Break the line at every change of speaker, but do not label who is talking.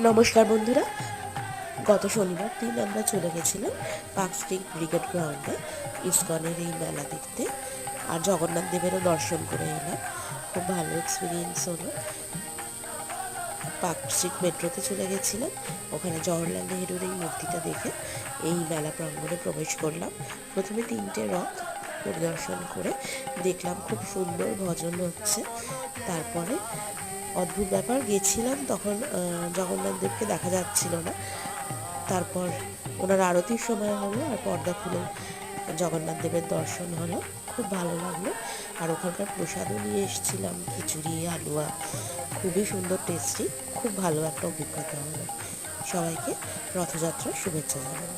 নমস্কার বন্ধুরা, গত শনিবার দিন আমরা চলে গেছিলাম পার্ক স্ট্রিট ব্রিগেড গ্রাউন্ডে ইসকনের এই মেলা দেখতে। আর জগন্নাথ দেবেরও দর্শন করে এলাম। খুব ভালো এক্সপিরিয়েন্স হলো। পার্ক স্ট্রিট মেট্রোতে চলে গেছিলাম, ওখানে জওহরলাল নেহেরুর এই মূর্তিটা দেখে এই মেলা প্রাঙ্গণে প্রবেশ করলাম। প্রথমে 3টে রথ পরিদর্শন করে দেখলাম খুব সুন্দর ভজন হচ্ছে। তারপরে অদ্ভুত ব্যাপার, গেছিলাম তখন জগন্নাথ দেবকে দেখা যাচ্ছিল না। তারপর ওনার আরতির সময় হলো আর পর্দা খুলে জগন্নাথ দেবের দর্শন হলো। খুব ভালো লাগলো। আর ওখানকার প্রসাদও নিয়ে এসেছিলাম, খিচুড়ি, হালুয়া, খুবই সুন্দর, টেস্টি। খুব ভালো একটা অভিজ্ঞতা হলো। সবাইকে রথযাত্রার শুভেচ্ছা জানাই।